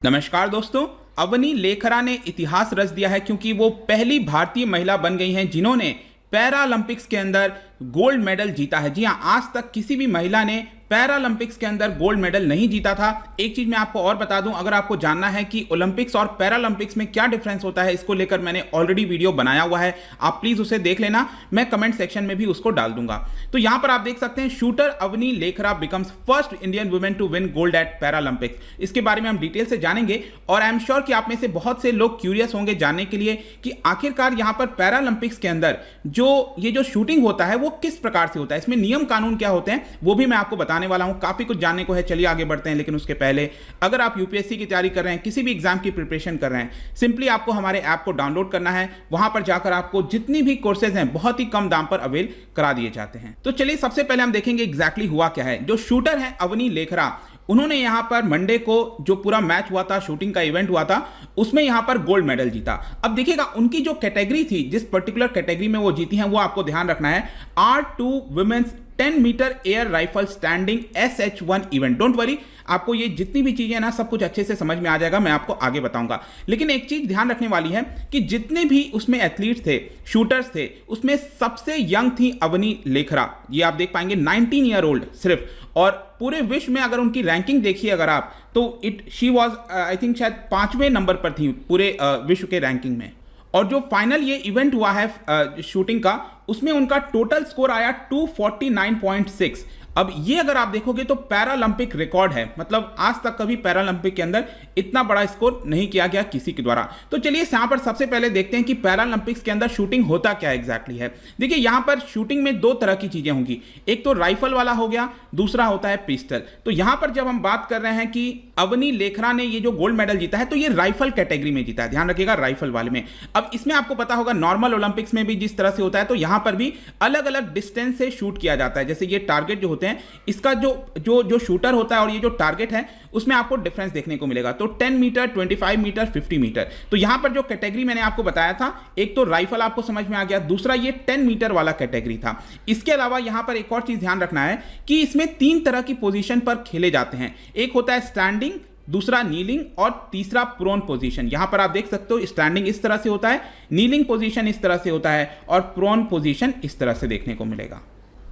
नमस्कार दोस्तों। अवनी लेखरा ने इतिहास रच दिया है क्योंकि वो पहली भारतीय महिला बन गई हैं जिन्होंने पैरालंपिक्स के अंदर गोल्ड मेडल जीता है। जी हाँ, आज तक किसी भी महिला ने पैरालंपिक्स के अंदर गोल्ड मेडल नहीं जीता था। एक चीज मैं आपको और बता दूं, अगर आपको जानना है कि ओलंपिक्स और पैरालंपिक्स में क्या डिफरेंस होता है, इसको लेकर मैंने ऑलरेडी वीडियो बनाया हुआ है, आप प्लीज उसे देख लेना, मैं कमेंट सेक्शन में भी उसको डाल दूंगा। तो यहां पर आप देख सकते हैं, shooter Avani Lekhara becomes first Indian women to win gold at Paralympics. इसके बारे में हम डिटेल से जानेंगे और आई एम श्योर कि आप में से बहुत से लोग क्यूरियस होंगे जानने के लिए कि आखिरकार यहां पर पैरालंपिक्स के अंदर जो शूटिंग होता है वो किस प्रकार से होता है, इसमें नियम कानून क्या होते हैं, वो भी मैं आपको बताने वाला हूं। काफी कुछ जानने को है, चलिए आगे बढ़ते हैं। लेकिन उसके पहले अगर आप यूपीएससी की तैयारी कर रहे हैं, किसी भी एग्जाम की प्रिपरेशन कर रहे हैं, सिंपली आपको हमारे ऐप को डाउनलोड करना है। वहां पर जाकर आपको जितनी भी कोर्सेज हैं बहुत ही कम दाम पर अवेल करा दिए जाते हैं। तो चलिए सबसे पहले हम देखेंगे एग्जैक्टली हुआ क्या है। जो शूटर है अवनी लेखरा, उन्होंने यहां पर मंडे को जो पूरा मैच हुआ था, शूटिंग का इवेंट हुआ था, उसमें यहां पर गोल्ड मेडल जीता। अब देखिएगा, उनकी जो कैटेगरी थी, जिस पर्टिकुलर कैटेगरी में वो जीती हैं, वो आपको ध्यान रखना है, R2 women's 10 metre air rifle standing SH1 event. Don't worry, आपको ये जितनी भी चीजें ना सब कुछ अच्छे से समझ में आ जाएगा, मैं आपको आगे बताऊंगा। लेकिन एक चीज ध्यान रखने वाली है कि जितने भी उसमें एथलीट थे, शूटर्स थे, उसमें सबसे यंग थी अवनी लेखरा। ये आप देख पाएंगे, 19 ईयर ओल्ड सिर्फ। और पूरे विश्व में अगर उनकी रैंकिंग देखिए अगर आप, तो शी वॉज आई थिंक शायद 5वें नंबर पर थी पूरे विश्व के रैंकिंग में। और जो फाइनल ये इवेंट हुआ है शूटिंग का, उसमें उनका टोटल स्कोर आया 249.6। अब ये अगर आप देखोगे तो पैरालंपिक रिकॉर्ड है, मतलब आज तक कभी पैरालंपिक के अंदर इतना बड़ा स्कोर नहीं किया गया किसी के द्वारा। तो चलिए यहां पर सबसे पहले देखते हैं कि पैरालंपिक्स के अंदर शूटिंग होता क्या एग्जैक्टली है। देखिए यहां पर शूटिंग में दो तरह की चीजें होंगी, एक तो राइफल वाला हो गया, दूसरा होता है पिस्टल। तो यहां पर जब हम बात कर रहे हैं कि अवनी लेखरा ने ये जो गोल्ड मेडल जीता है, तो ये राइफल कैटेगरी में जीता है, ध्यान रखिएगा, राइफल वाले में। अब इसमें आपको पता होगा नॉर्मल ओलंपिक्स में भी जिस तरह से होता है, तो यहां पर भी अलग अलग डिस्टेंस से शूट किया जाता है। जैसे ये टारगेट जो होते हैं, इसका जो शूटर होता है और ये जो टारगेट है, उसमें आपको डिफरेंस देखने को मिलेगा। तो 10 मीटर, 25 मीटर, 50 मीटर। तो यहां पर जो कैटेगरी मैंने आपको बताया था, एक तो राइफल आपको समझ में आ गया, दूसरा ये 10 मीटर वाला कैटेगरी था। इसके अलावा यहां पर एक और चीज ध्यान रखना है कि इसमें 3 तरह की पोजीशन पर खेले जाते हैं। एक होता है स्टैंडिंग, दूसरा नीलिंग और तीसरा प्रोन पोजीशन। यहां पर आप देख सकते हो, स्टैंडिंग इस तरह से होता है, नीलिंग पोजीशन इस तरह से होता है और प्रोन पोजीशन इस तरह से देखने को मिलेगा।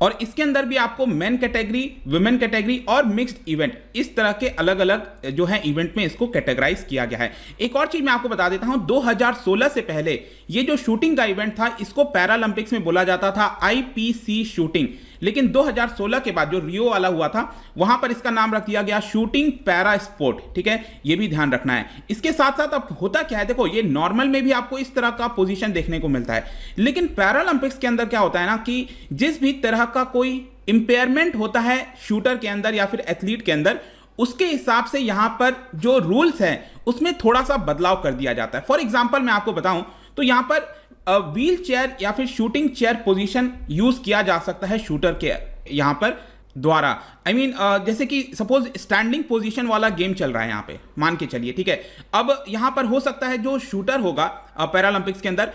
और इसके अंदर भी आपको मेन कैटेगरी, वुमेन कैटेगरी और मिक्स्ड इवेंट, इस तरह के अलग अलग जो है इवेंट में इसको कैटेगराइज किया गया है। एक और चीज मैं आपको बता देता हूं, 2016 से पहले ये जो शूटिंग का इवेंट था, इसको पैरालंपिक्स में बोला जाता था IPC शूटिंग। लेकिन 2016 के बाद जो रियो वाला हुआ था, वहां पर इसका नाम रख दिया गया शूटिंग पैरा स्पोर्ट। ठीक है, ये भी ध्यान रखना है। इसके साथ साथ अब होता क्या है, देखो ये नॉर्मल में भी आपको इस तरह का पोजीशन देखने को मिलता है, लेकिन पैरालंपिक्स के अंदर क्या होता है ना कि जिस भी तरह का कोई इंपेयरमेंट होता है शूटर के अंदर या फिर एथलीट के अंदर, उसके हिसाब से यहां पर जो रूल्स हैं उसमें थोड़ा सा बदलाव कर दिया जाता है। फॉर एग्जाम्पल मैं आपको बताऊं तो यहां पर व्हील चेयर या फिर शूटिंग चेयर पोजीशन यूज किया जा सकता है शूटर के यहां पर द्वारा। आई मीन जैसे कि सपोज स्टैंडिंग पोजीशन वाला गेम चल रहा है यहां पे, मान के चलिए, ठीक है। अब यहां पर हो सकता है जो शूटर होगा पैरालंपिक्स के अंदर,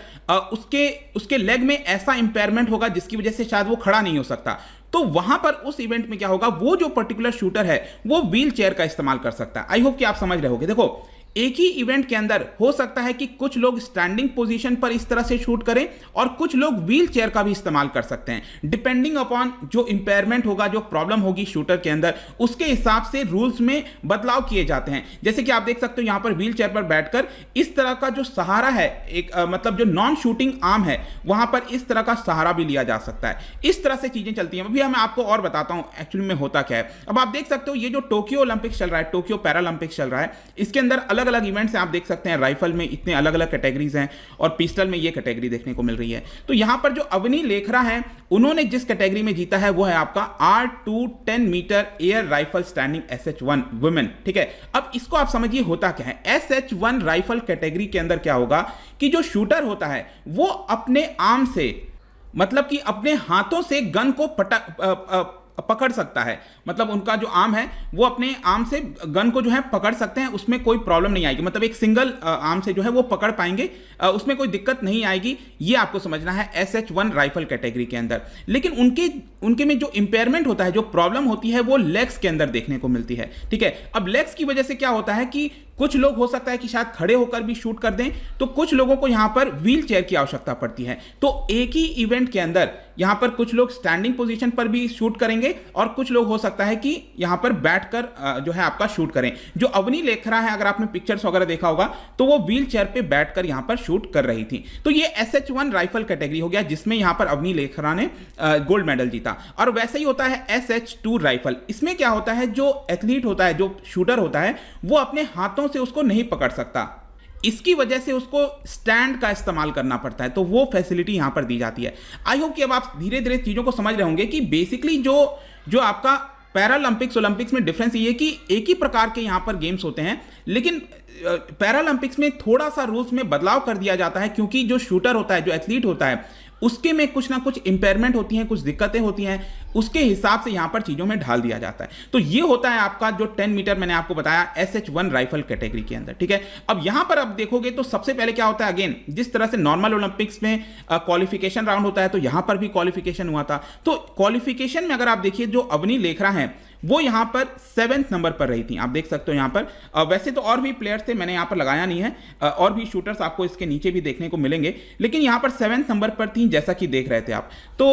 उसके लेग में ऐसा इंपेयरमेंट होगा जिसकी वजह से शायद वो खड़ा नहीं हो सकता। तो वहां पर उस इवेंट में क्या होगा, वो जो पर्टिकुलर शूटर है वो व्हील चेयर का इस्तेमाल कर सकता है। आई होप कि आप समझ रहे होगे। देखो एक ही इवेंट के अंदर हो सकता है कि कुछ लोग स्टैंडिंग पोजीशन पर इस तरह से शूट करें और कुछ लोग व्हील चेयर का भी इस्तेमाल कर सकते हैं। डिपेंडिंग अपॉन जो इंपेयरमेंट होगा, जो प्रॉब्लम होगी शूटर के अंदर, उसके हिसाब से रूल्स में बदलाव किए जाते हैं। जैसे कि आप देख सकते हो यहां पर व्हील चेयर पर बैठकर इस तरह का जो सहारा है, एक मतलब जो नॉन शूटिंग आर्म है, वहां पर इस तरह का सहारा भी लिया जा सकता है। इस तरह से चीजें चलती हैं। अभी मैं आपको और बताता हूं एक्चुअली में होता क्या है। अब आप देख सकते हो ये जो टोक्यो ओलंपिक्स चल रहा है, टोक्यो पैरालंपिक्स चल रहा है, इसके अंदर अलग अलग इवेंट्स हैं। आप देख सकते हैं राइफल में इतने अलग अलग कैटेगरीज हैं और पिस्टल में ये कैटेगरी देखने को मिल रही है। तो यहां पर जो अवनी लेखरा हैं, उन्होंने जिस कैटेगरी में जीता है वो है आपका R2 10 metre air rifle standing SH1 women. ठीक है, अब इसको आप समझिए होता क्या है। SH1 राइफल कैटेगरी के अंदर क्या होगा कि जो शूटर होता है वो अपने आर्म से, मतलब कि अपने हाथों से गन को पकड़ सकता है। मतलब उनका जो आर्म है वो अपने आर्म से गन को जो है पकड़ सकते हैं, उसमें कोई प्रॉब्लम नहीं आएगी। मतलब एक सिंगल आर्म से जो है वो पकड़ पाएंगे, उसमें कोई दिक्कत नहीं आएगी। ये आपको समझना है SH1 राइफल कैटेगरी के अंदर। लेकिन उनके में जो इंपेयरमेंट होता है, जो प्रॉब्लम होती है, वो लेग्स के अंदर देखने को मिलती है। ठीक है, अब लेग्स की वजह से क्या होता है कि कुछ लोग हो सकता है कि शायद खड़े होकर भी शूट कर दें, तो कुछ लोगों को यहां पर व्हील चेयर की आवश्यकता पड़ती है। तो एक ही इवेंट के अंदर यहां पर कुछ लोग स्टैंडिंग पोजीशन पर भी शूट करेंगे और कुछ लोग हो सकता है कि यहां पर बैठकर जो है आपका शूट करें। जो अवनी लेखरा है, अगर आपने पिक्चर्स वगैरह देखा होगा तो वो व्हील चेयर पे बैठकर यहां पर शूट कर रही थी। तो ये SH1 राइफल कैटेगरी हो गया जिसमें यहां पर अवनी लेखरा ने गोल्ड मेडल जीता। और वैसे ही होता है SH2 राइफल। इसमें क्या होता है, जो एथलीट होता है, जो शूटर होता है, वो अपने हाथों से उसको नहीं पकड़ सकता, इसकी वजह से उसको स्टैंड का इस्तेमाल करना पड़ता है। तो वो फैसिलिटी यहां पर दी जाती है। आई होप कि अब आप धीरे धीरे चीजों को समझ रहे होंगे कि बेसिकली जो आपका पैरालंपिक्स ओलंपिक्स में डिफरेंस ये है कि एक ही प्रकार के यहां पर गेम्स होते हैं, लेकिन पैरालंपिक्स में थोड़ा सा रूल्स में बदलाव कर दिया जाता है, क्योंकि जो शूटर होता है, जो एथलीट होता है, उसके में कुछ ना कुछ इंपेयरमेंट होती हैं, कुछ दिक्कतें होती हैं, उसके हिसाब से यहां पर चीजों में ढाल दिया जाता है। तो ये होता है आपका जो 10 मीटर मैंने आपको बताया SH1 राइफल कैटेगरी के अंदर, ठीक है। अब यहां पर अब देखोगे तो सबसे पहले क्या होता है, अगेन जिस तरह से नॉर्मल ओलंपिक्स में क्वालिफिकेशन राउंड होता है, तो यहां पर भी क्वालिफिकेशन हुआ था। तो क्वालिफिकेशन में अगर आप देखिए, जो अवनी लेखरा है वो यहां पर 7th नंबर पर रही थी, आप देख सकते हो यहां पर। वैसे तो और भी प्लेयर्स थे, मैंने यहां पर लगाया नहीं है, और भी शूटर्स आपको इसके नीचे भी देखने को मिलेंगे, लेकिन यहां पर 7th नंबर पर थी, जैसा कि देख रहे थे आप। तो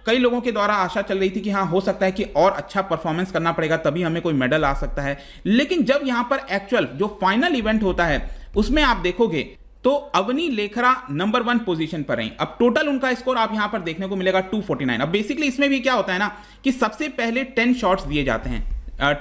कई लोगों के द्वारा आशा चल रही थी कि हाँ, हो सकता है कि और अच्छा परफॉर्मेंस करना पड़ेगा, तभी हमें कोई मेडल आ सकता है। लेकिन जब यहां पर एक्चुअल जो फाइनल इवेंट होता है उसमें आप देखोगे तो अवनी लेखरा नंबर 1 पोजीशन पर रही। अब टोटल उनका स्कोर आप यहां पर देखने को मिलेगा 249। अब बेसिकली इसमें भी क्या होता है ना कि सबसे पहले 10 शॉट्स दिए जाते हैं,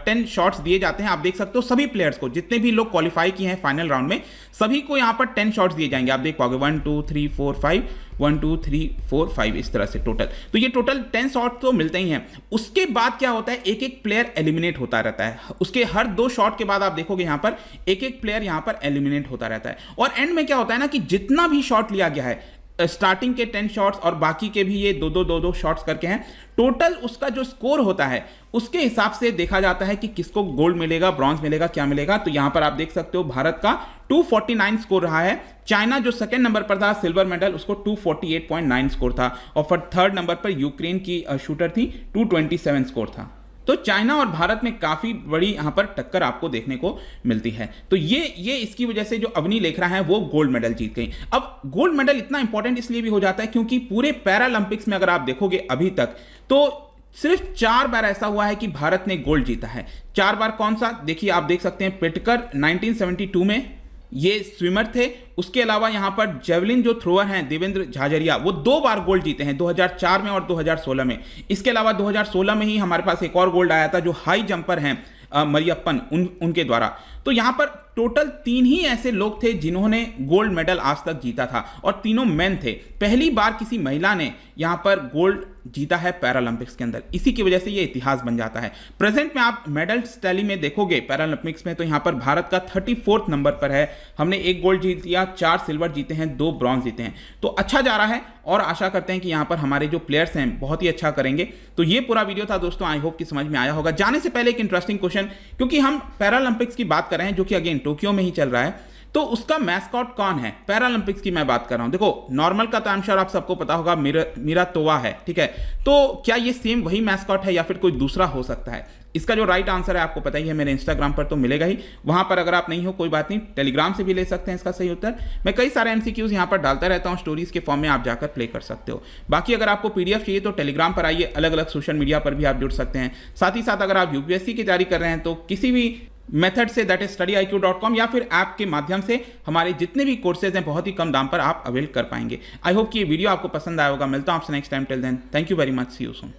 10 शॉट्स दिए जाते हैं। आप देख सकते हो सभी प्लेयर्स को, जितने भी लोग क्वालिफाई किए हैं फाइनल राउंड में, सभी को यहां पर 10 शॉट्स दिए जाएंगे। आप देख पाओगे 1 2 3 4 5, 1 2 3 4 5, इस तरह से टोटल। तो ये टोटल 10 शॉट तो मिलते ही हैं। उसके बाद क्या होता है, एक एक प्लेयर एलिमिनेट होता रहता है। उसके हर 2 शॉट के बाद आप देखोगे यहां पर एक एक प्लेयर यहां पर एलिमिनेट होता रहता है। और एंड में क्या होता है ना कि जितना भी शॉट लिया गया है, स्टार्टिंग के 10 शॉट्स और बाकी के भी ये 2-2 शॉट्स करके हैं, टोटल उसका जो स्कोर होता है उसके हिसाब से देखा जाता है कि किसको गोल्ड मिलेगा, ब्रॉन्ज मिलेगा, क्या मिलेगा। तो यहां पर आप देख सकते हो भारत का 249 स्कोर रहा है। चाइना जो सेकंड नंबर पर था सिल्वर मेडल, उसको 248.9 स्कोर था। और फिर थर्ड नंबर पर यूक्रेन की शूटर थी, 227 स्कोर था। तो चाइना और भारत में काफी बड़ी यहां पर टक्कर आपको देखने को मिलती है। तो ये इसकी वजह से जो अवनी लेखरा है वो गोल्ड मेडल जीत गई। अब गोल्ड मेडल इतना इंपॉर्टेंट इसलिए भी हो जाता है क्योंकि पूरे पैरालंपिक्स में अगर आप देखोगे अभी तक, तो सिर्फ 4 बार ऐसा हुआ है कि भारत ने गोल्ड जीता है। 4 बार कौन सा, देखिए आप देख सकते हैं, पेटकर 1972 में ये स्विमर थे। उसके अलावा यहां पर जेवलिन जो थ्रोअर हैं देवेंद्र झाझरिया, वो 2 बार गोल्ड जीते हैं, 2004 में और 2016 में। इसके अलावा 2016 में ही हमारे पास एक और गोल्ड आया था जो हाई जंपर हैं मरियप्पन, उनके द्वारा। तो यहां पर टोटल 3 ही ऐसे लोग थे जिन्होंने गोल्ड मेडल आज तक जीता था, और तीनों मेन थे। पहली बार किसी महिला ने यहां पर गोल्ड जीता है पैरालंपिक्स के अंदर, इसी की वजह से ये इतिहास बन जाता है। प्रेजेंट में आप मेडल टैली में देखोगे पैरालंपिक्स में, तो यहां पर भारत का 34th नंबर पर है। हमने 1 गोल्ड जीत लिया, 4 सिल्वर जीते हैं, 2 ब्रॉन्ज जीते हैं। तो अच्छा जा रहा है और आशा करते हैं कि यहां पर हमारे जो प्लेयर्स हैं बहुत ही अच्छा करेंगे। तो ये पूरा वीडियो था दोस्तों, आई होप कि समझ में आया होगा। जाने से पहले एक इंटरेस्टिंग क्वेश्चन, क्योंकि हम पैरालंपिक्स की बात कर रहे हैं जो कि अगेन टोक्यो में ही चल रहा है, तो उसका मैस्कॉट कौन है? पैरालंपिक्स की मैं बात कर रहा हूं। देखो नॉर्मल का तो आई एम श्योर आप सबको पता होगा, मीरा तोवा है, ठीक है। तो क्या ये सेम वही मैस्कॉट है या फिर कोई दूसरा हो सकता है? इसका जो राइट आंसर है आपको पता ही है, मेरे इंस्टाग्राम पर तो मिलेगा ही। वहां पर अगर आप नहीं हो कोई बात नहीं, टेलीग्राम से भी ले सकते हैं इसका सही उत्तर। मैं कई सारे MCQs यहां पर डालता रहता हूं, स्टोरीज के फॉर्म में आप जाकर प्ले कर सकते हो। बाकी अगर आपको PDF चाहिए तो टेलीग्राम पर आइए, अलग अलग सोशल मीडिया पर भी आप जुड़ सकते हैं। साथ ही साथ अगर आप UPSC की तैयारी कर रहे हैं तो किसी भी मेथड से, दैट इज studiiq.com या फिर ऐप के माध्यम से हमारे जितने भी कोर्सेज हैं बहुत ही कम दाम पर आप अवेल कर पाएंगे। आई होप कि ये वीडियो आपको पसंद आया होगा। मिलता हूं आपसे next time. Till then, thank you very much, see you soon.